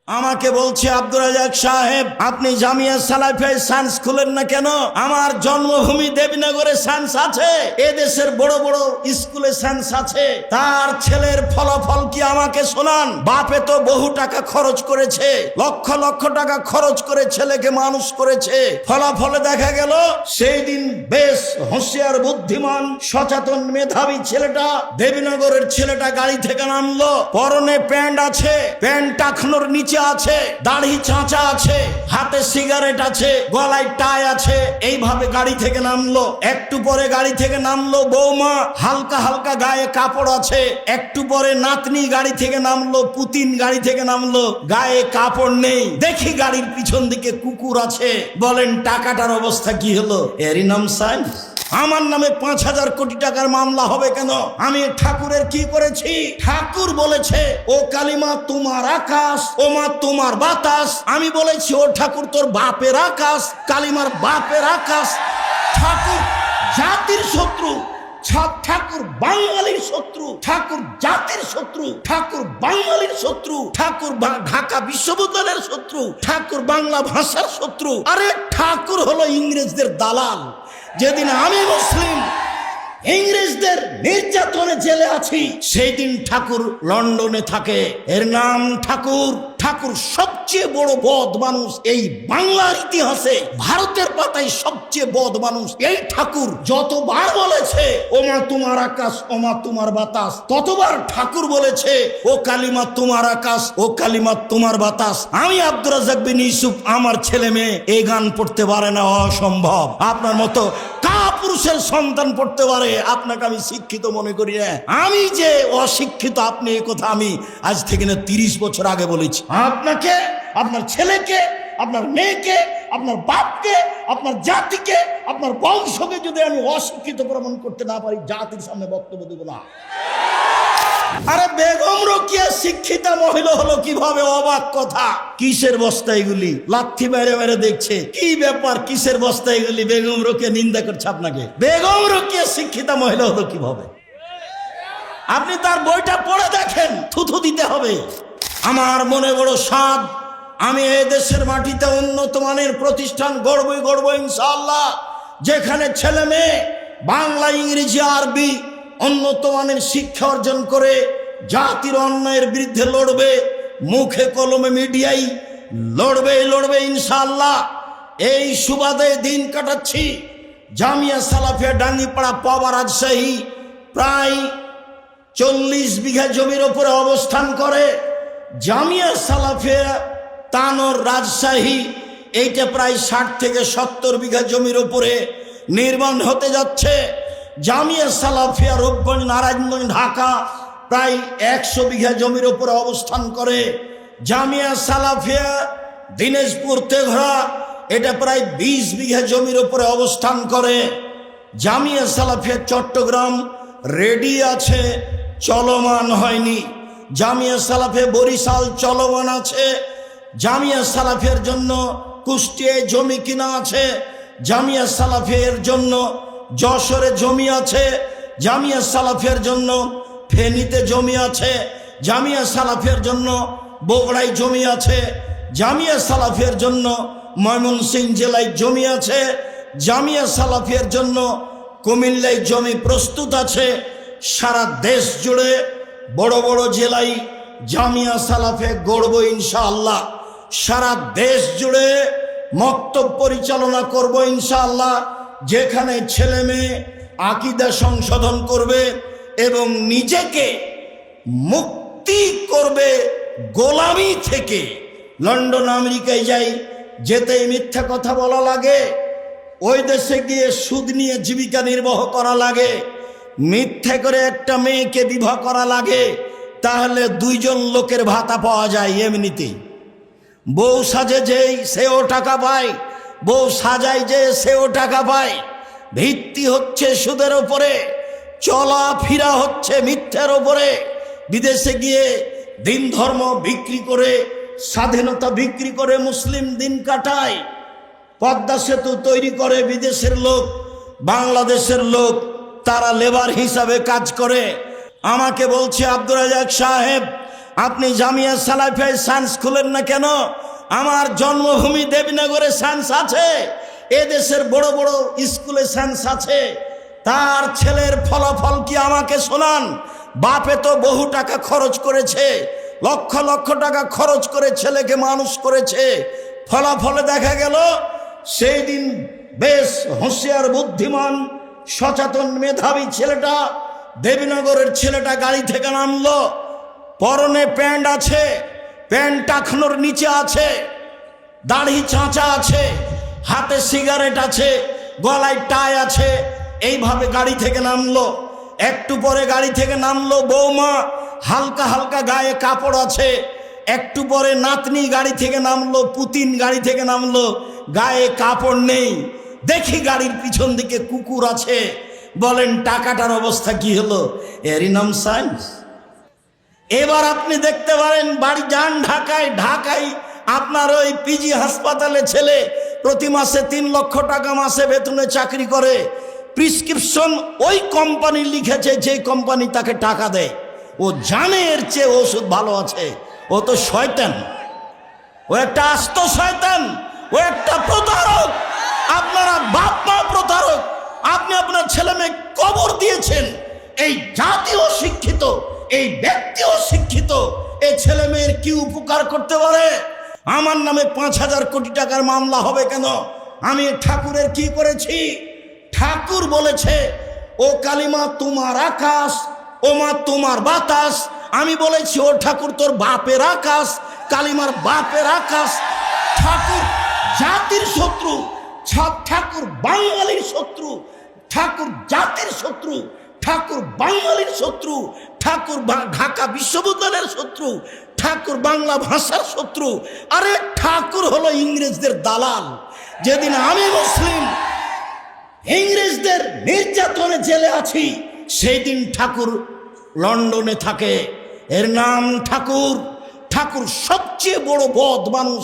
আমাকে বলছে আব্দুর রাজাক সাহেব, আপনি জামিয়া সালাফিয়ায় সায়েন্স খুলেন না কেন? আমার জন্মভূমি দেবীনগরে সায়েন্স আছে, এদেশের বড় বড় স্কুলে সায়েন্স আছে। তার ছেলের ফলাফল কি আমাকে শোনান। বাপে তো বহু টাকা খরচ করেছে, লক্ষ লক্ষ টাকা খরচ করে ছেলেকে মানুষ করেছে। ফলাফলে দেখা গেল সেই দিন বেশ হুঁশিয়ার, বুদ্ধিমান, সচেতন, মেধাবী ছেলেটা, দেবীনগরের ছেলেটা গাড়ি থেকে নামলো। পরনে প্যান্ট আছে, প্যান্ট টাকনোর নিচে আছে, দাড়ি চাঁচা আছে, হাতে সিগারেট আছে, গলায় টাই আছে। এইভাবে গাড়ি থেকে নামলো। একটু পরে গাড়ি থেকে নামলো বৌমা, হালকা হালকা গায়ে কাপড় আছে। একটু পরে নাতনি গাড়ি থেকে নামলো, পুতিন গাড়ি থেকে নামলো, গায়ে কাপড় নেই। দেখি গাড়ির পিছন দিকে কুকুর আছে। বলেন টাকাটার অবস্থা কি হলো? এরই নাম সায়েন্স। আমার নামে 5,000 কোটি টাকার মামলা হবে কেন? আমি ঠাকুরের কি করেছি? ঠাকুর বলেছে ও কালিমা তোমার আকাশ, ও মা তোমার বাতাস। আমি বলেছি ও ঠাকুর তোর বাপের আকাশ, কালিমার বাপের আকাশ। ঠাকুর জাতির শত্রু, ঠাকুর বাঙালির শত্রু, ঠাকুর জাতির শত্রু, ঠাকুর বাঙালির শত্রু, ঠাকুর ঢাকা বিশ্ববিদ্যালয়ের শত্রু, ঠাকুর বাংলা ভাষার শত্রু। আরে ঠাকুর হলো ইংরেজদের দালাল। যেদিন আমি মুসলিম ইংরেজদের নির্যাতনে জেলে আছি, সেই দিন ঠাকুর লন্ডনে থাকে। এর নাম ঠাকুর। ঠাকুর সবচেয়ে বড় বদ মানুষ এই বাংলার ইতিহাসে, ভারতের পাতায় সবচেয়ে বদ মানুষ এই ঠাকুর। যতবার বলেছে ও মা তোমার আকাশ, ও মা তোমার বাতাস, ততবার ঠাকুর বলেছে ও কালিমা তোমার আকাশ, ও কালিমা তোমার বাতাস। আমি আব্দুর রাজ্জাক বিন ইউসুফ, আমার ছেলে মেয়ে এই গান পড়তে পারে না, অসম্ভব। আপনার মতো পুরুষের সন্তান পড়তে পারে, আপনাকে আমি শিক্ষিত মনে করি না। আমি যে অশিক্ষিত, আপনি এই কথা আমি আজ থেকে না 30 বছর আগে বলেছি। আপনাকে, আপনার ছেলেকে, আপনার মেয়েকে, আপনার বাপকে, আপনার জাতিকে, আপনার বংশকে যদি আমি অশিক্ষিত প্রমাণ করতে না পারি, জাতির সামনে বক্তব্য দেব না। আরে বেগম রোকেয়া শিক্ষিতা মহিলা হলো কিভাবে? অবাক কথা। কিসের বস্তা এগুলি? লাথি মেরে মেরে দেখছে কি ব্যাপার, কিসের বস্তা এগুলি? বেগম রোকেয়া নিন্দা করছে আপনাকে। বেগম রোকেয়া শিক্ষিতা মহিলা হলো কিভাবে? আপনি তার বইটা পড়ে দেখেন, থুথু দিতে হবে। আমার মনে বড় স্বাদ, আমি এই দেশের মাটিতে উন্নত মানের প্রতিষ্ঠান গড়বই ইনশাআল্লাহ, যেখানে ছেলে মেয়ে বাংলা, ইংরেজি, আরবি উন্নত মানের শিক্ষা অর্জন করে জাতির অন্যায়ের বিরুদ্ধে লড়বে। মুখে কলমে মিডিয়ায় লড়বে ইনশাআল্লাহ। এই সুবাদে দিন কাটাচ্ছি। জামিয়া সালাফিয়া ডাঙ্গিপাড়া পাওয়া রাজশাহী প্রায় 40 বিঘা জমির উপরে অবস্থান করে। জামিয়া সালাফিয়া তানোর রাজশাহী, এইটা প্রায় 60 থেকে 70 বিঘা জমির উপরে নির্মাণ হতে যাচ্ছে। জামিয়া সালাফিয়া রূপগঞ্জ, নারায়ণগঞ্জ, ঢাকা প্রায় 100 বিঘা জমির উপরে অবস্থান করে। জামিয়া সালাফিয়া দিনাজপুর তেঘরা, এটা প্রায় 20 বিঘা জমির উপরে অবস্থান করে। জামিয়া সালাফিয়া চট্টগ্রাম রেডি আছে, চলমান হয়নি। জামিয়া সালাফিয়া বরিশাল চলমান আছে। জামিয়া সালাফিয়ার জন্য কুষ্টিয়ায় জমি কিনা আছে। জামিয়া সালাফিয়ার জন্য যশোরে জমি আছে। জামিয়া সালাফিয়ার জন্য ফেনীতে জমি আছে। জামিয়া সালাফিয়ার জন্য বগুড়ায় জমি আছে। জামিয়া সালাফিয়ার জন্য ময়মনসিংহ জেলায় জমি আছে। জামিয়া সালাফিয়ার জন্য কুমিল্লায় জমি প্রস্তুত আছে। সারা দেশ জুড়ে বড় বড় জেলায় জামিয়া সালাফিয়া গড়ব ইনশাআল্লাহ। সারা দেশ জুড়ে মক্তব পরিচালনা করব ইনশাআল্লাহ, যেখানে ছেলে মেয়ে আকীদা সংশোধন করবে এবং নিজেকে মুক্তি করবে গোলামি থেকে। লন্ডন আমেরিকায় যাই, যেতেই মিথ্যা কথা বলা লাগে, ওই দেশে গিয়ে সুদ নিয়ে জীবিকা নির্বাহ করা লাগে, মিথ্যা করে একটা মেয়েকে বিবাহ করা লাগে, তাহলে 2 জন লোকের ভাতা পাওয়া যায় এমনিতেই। বউ সাজে যেই সেও টাকা পায়, বউ সাজায় যে সেও টাকা পায়। ভিত্তি হচ্ছে সুদের ওপরে, চলাফেরা হচ্ছে মিথ্যার ওপরে। বিদেশে গিয়ে দিন ধর্ম বিক্রি করে, স্বাধীনতা বিক্রি করে মুসলিম দিন কাটায়। পদ্মা সেতু তৈরি করে বিদেশের লোক, বাংলাদেশের লোক তারা লেবার হিসাবে কাজ করে। আমাকে বলছে আব্দুর রাজ্জাক সাহেব, আপনি জামিয়া সালাফিয়ায় সায়েন্স খুলেন না কেন? আমার জন্মভূমি দেবীনগরে সায়েন্স আছে, এদেশের বড় বড় স্কুলে সায়েন্স আছে। তার ছেলের ফলাফল কি আমাকে শোনান। বাপে তো বহু টাকা খরচ করেছে, লক্ষ লক্ষ টাকা খরচ করে ছেলেকে মানুষ করেছে। ফলাফলে দেখা গেল সেই দিন বেশ হুঁশিয়ার বুদ্ধিমান সচেতন মেধাবী ছেলেটা, দেবীনগরের ছেলেটা গাড়ি থেকে নামলো, পরনে প্যান্ট আছে, প্যান্ট টাকনোর নিচে আছে, দাড়ি চাঁচা আছে, হাতে সিগারেট আছে, গলায় টাই আছে, এইভাবে গাড়ি থেকে নামলো। একটু পরে গাড়ি থেকে নামলো বৌমা, হালকা হালকা গায়ে কাপড় আছে। একটু পরে নাতনি গাড়ি থেকে নামলো, পুতিন গাড়ি থেকে নামলো, গায়ে কাপড় নেই। দেখি গাড়ির পিছন দিকে কুকুর আছে। বলেন টাকাটার অবস্থা কি হলো? এরই নাম সায়েন্স। এবার আপনি দেখতে পারেন, বাড়ি যান ঢাকায়, ঢাকায় আপনার ওই পিজি হাসপাতালে ছেলে প্রতি মাসে 3 লক্ষ টাকা মাসে বেতনে চাকরি করে। প্রিসক্রিপশন ওই কোম্পানি লিখেছে যে কোম্পানি তাকে টাকা দেয়। ও জানে এর চেয়ে ওষুধ ভালো আছে। ও তো শয়তান, ও একটা আস্ত শয়তান, ও একটা প্রতারক। আপনারা বাপ মা প্রতারক। আপনি আপনার ছেলে মেয়ে কবর দিয়েছেন। এই জাতি অশিক্ষিত, এই ব্যক্তি অশিক্ষিত। এই ছেলে মেয়ের কি উপকার করতে পারে? আমার নামে 5,000 কোটি টাকার মামলা হবে কেন? আমি ঠাকুরের কি করেছি? ঠাকুর বলেছে ও কালিমা তোমার আকাশ, ও মা তোমার বাতাস। আমি বলেছি ও ঠাকুর তোর বাপের আকাশ, কালিমার বাপের আকাশ। ঠাকুর জাতির শত্রু, ঠাকুর বাঙালির শত্রু, ঠাকুর জাতির শত্রু, ঠাকুর বাঙালির শত্রু, ঠাকুর ঢাকা বিশ্ববিদ্যালয়ের শত্রু, ঠাকুর বাংলা ভাষার শত্রু। আরে ঠাকুর হলো ইংরেজদের দালাল। যেদিন আমি মুসলিম ইংরেজদের নির্যাতনে জেলে আছি, সেই দিন ঠাকুর লন্ডনে থাকে। এর নাম ঠাকুর। ঠাকুর সবচেয়ে বড় বদ মানুষ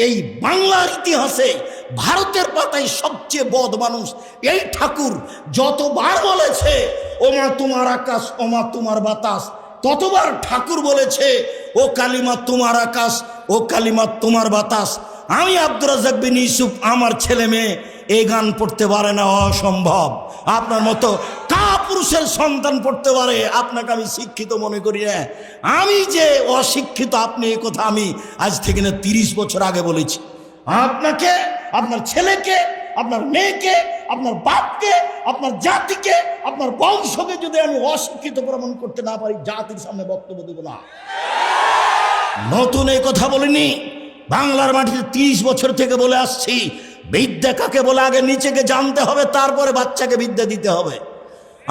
এই বাংলার ইতিহাসে, ভারতের পাতায় সবচেয়ে বদ মানুষ এই ঠাকুর। যতবার বলেছে ও মা তোমার আকাশ, ও মা তোমার বাতাস, ততবার ঠাকুর বলেছে ও কালিমা তোমার আকাশ, ও কালিমা তোমার বাতাস। আমি আব্দুর রাজ্জাক বিন ইউসুফ, আমার ছেলে মেয়ে এই গান পড়তে পারে না, অসম্ভব। আপনার মতো কাপুরুষের সন্তান পড়তে পারে, আপনাকে আমি শিক্ষিত মনে করি না। আমি যে অশিক্ষিত আপনি এই কথা আমি আজ থেকে না 30 বছর আগে বলেছি। আপনাকে, আপনার ছেলেকে, আপনার মেয়েকে, আপনার বাপকে, আপনার জাতিকে, আপনার বংশকে যদি আমি অশিক্ষিত প্রমাণ করতে না পারি, জাতির সামনে বক্তব্য দেব না। নতুন এই কথা বলিনি, বাংলার মাটিতে 30 বছর থেকে বলে আসছি। বিদ্যা কাকে বলে আগে নিজেকে জানতে হবে, তারপরে বাচ্চাকে বিদ্যা দিতে হবে।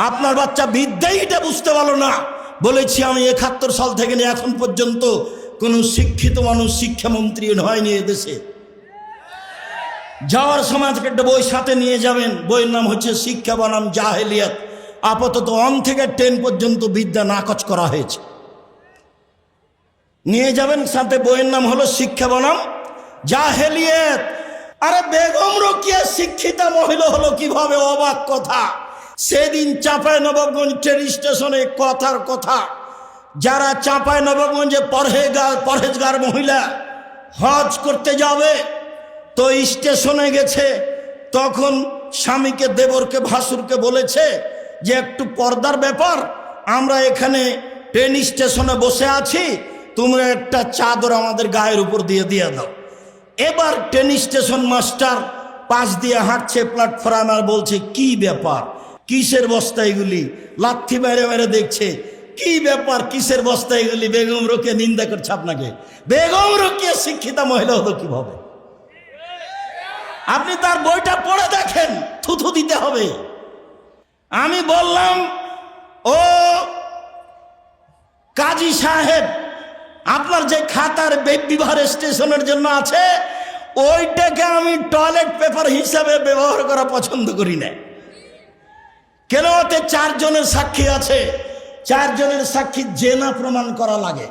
আপনার বাচ্চা বিদ্যাইটা বুঝতে পারলো না। বলেছি আমি 71 সাল থেকে নিয়ে এখন পর্যন্ত কোনো শিক্ষিত মানুষ শিক্ষামন্ত্রী হয়নি এদেশে। যাওয়ার সময় একটা বই সাথে নিয়ে যাবেন, বইয়ের নাম হচ্ছে শিক্ষা বনাম জাহেলিয়াত। আপাতত 1 থেকে 10 পর্যন্ত বিদ্যা নাকচ করা হয়েছে। নিয়ে যাবেন সাথে, বইয়ের নাম হলো শিক্ষা বনাম জাহেলিয়াত। আরে বেগম রোকেয়া শিক্ষিতা মহিলা হলো কিভাবে? অবাক কথা। সেদিন চাঁপাইনবাবগঞ্জ ট্রেন স্টেশনে কথার কথা, যারা চাঁপাইনবাবগঞ্জে পরহেজগার মহিলা হজ করতে যাবে, তো স্টেশনে গেছে, তখন স্বামীকে, দেবরকে, ভাসুরকে বলেছে যে একটু পর্দার ব্যাপার, আমরা এখানে ট্রেন স্টেশনে বসে আছি, তোমরা একটা চাদর আমাদের গায়ের উপর দিয়ে দাও। এবার ট্রেন স্টেশন মাস্টার পাশ দিয়ে হাঁটছে প্ল্যাটফর্মে, আর বলছে কি ব্যাপার, কিসের বস্তা এগুলি? লাথি মেরে মেরে দেখছে কি ব্যাপার, কিসের বস্তা এগুলি? বেগম রোকেয়া নিন্দা করছে আপনাকে। বেগম রোকেয়া শিক্ষিতা মহিলা হতো কিভাবে? আপনি তার বইটা পড়ে দেখেন, থুথু দিতে হবে। আমি বললাম ও কাজী সাহেব, আপনার যে খাতার বিবাহ স্টেশনের জন্য আছে, ওইটাকে আমি টয়লেট পেপার হিসাবে ব্যবহার করা পছন্দ করি না। কেন? ওতে 4 জনের সাক্ষী আছে। 4 জনের সাক্ষী জেনা প্রমাণ করা লাগে।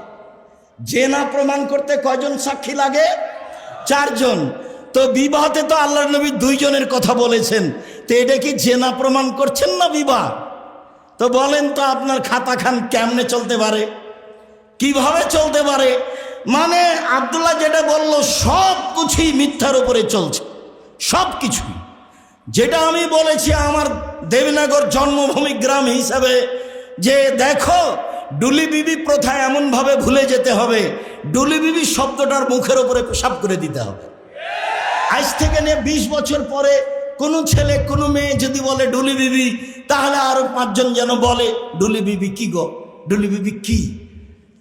জেনা প্রমাণ করতে কয়জন সাক্ষী লাগে? 4 জন। তো বিবাহতে তো আল্লাহর নবী 2 জনের কথা বলেছেন, তো এটা কি জেনা প্রমাণ করছেন না বিবাহ? তো বলেন তো আপনার খাতা খান কেমনে চলতে পারে? কিভাবে চলতে পারে? মানে আব্দুল্লাহ যেটা বলল সব কিছুই মিথ্যার উপরে চলছে, সব কিছুই। যেটা আমি বলেছি আমার দেবীনগর জন্মভূমি গ্রাম হিসাবে, যে দেখো ডুলি বিবি প্রথা এমনভাবে ভুলে যেতে হবে, ডুলি বিবি শব্দটার মুখের উপরে পেশাব করে দিতে হবে। আজ থেকে নিয়ে 20 বছর পরে কোনো ছেলে কোনো মেয়ে যদি বলে ডুলি বিবি, তাহলে আরো 5 জন যেন বলে ডুলি বিবি কি গো, ডুলি বিবি কি,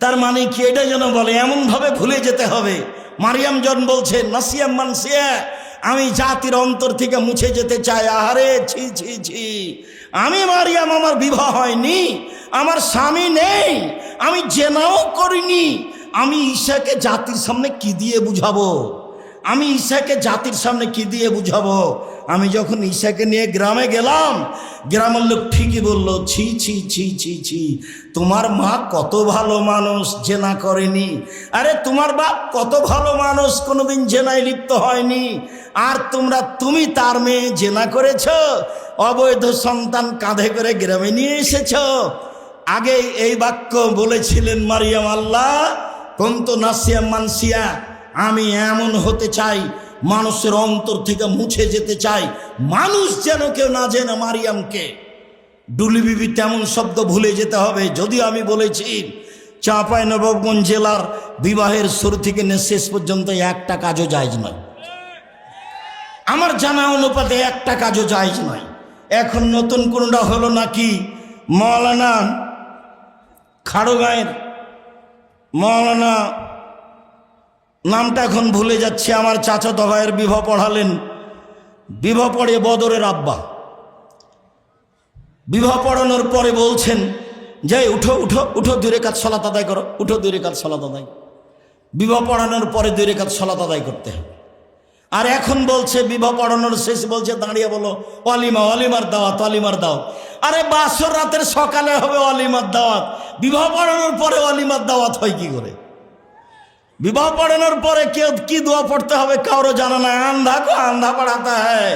তার মানে কি, এটা যেন বলে, এমনভাবে ভুলে যেতে হবে। মারিয়াম জন বলছে নাসিয়া মানসিয়া, আমি জাতির অন্তর থেকে মুছে যেতে চাই। আহারে ছি ছি ছি, আমি মারিয়াম, আমার বিবাহ হয়নি, আমার স্বামী নেই, আমি জেনাও করিনি, আমি ঈশাকে জাতির সামনে কি দিয়ে বুঝাবো? আমি ঈশাকে জাতির সামনে কি দিয়ে বুঝাবো? আমি যখন ঈশাকে নিয়ে গ্রামে গেলাম, গ্রামের লোক ঠিকই বলল, ছি ছি ছি ছি ছি, তোমার মা কত ভালো মানুষ, জেনা করেনি। আরে তোমার বাপ কত ভালো মানুষ, কোনোদিন জেনায় লিপ্ত হয়নি। আর তুমি তার মেয়ে জেনা করেছ, অবৈধ সন্তান কাঁধে করে গ্রামে নিয়ে এসেছ। আগে এই বাক্য বলেছিলেন মারিয়াম, আল্লাহ কুনতু নাসিয়া মানসিয়া, আমি এমন হতে চাই, মানুষের অন্তর থেকে মুছে যেতে চাই, মানুষ যেন কেউ না জেনে মারিয়ামকে। ডুলি বিবি তেমন শব্দ ভুলে যেতে হবে। যদিও আমি বলেছি চাঁপাইনবাবগঞ্জ জেলার বিবাহের শুরু থেকে শেষ পর্যন্ত একটা কাজও জায়েজ নয়, আমার জানা অনুপাতে একটা কাজও জায়েজ নয়। এখন নতুন কোনটা হলো নাকি, মৌলানা খাড়গাঁয়ের মৌলানা, নামটা এখন ভুলে যাচ্ছে, আমার চাচাতো ভাইয়ের বিবাহ পড়ালেন, বিবাহ পড়ে বদরের আব্বা, বিবাহ পড়ানোর পরে বলছেন যে উঠো উঠো উঠো, 2 রাকাত সালাত আদায় করো, উঠো 2 রাকাত সালাত আদায়। বিবাহ পড়ানোর পরে 2 রাকাত সালাত আদায় করতে হবে। আর এখন বলছে বিবাহ পড়ানোর শেষ বলছে দাঁড়িয়ে বলো অলিমা, অলিমার দাওয়াত, অলিমার দাওয়াত। আরে বাসর রাতের সকালে হবে অলিমার দাওয়াত, বিবাহ পড়ানোর পরে অলিমার দাওয়াত হয় কি করে? বিবাহ পড়ানোর পরে কেউ কি দোয়া পড়তে হবে কারো জানা নাই, আন্ধা কো আন্ধা পড়াতা হ্যায়,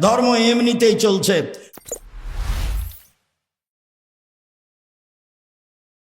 ধর্ম এমনিতেই চলছে।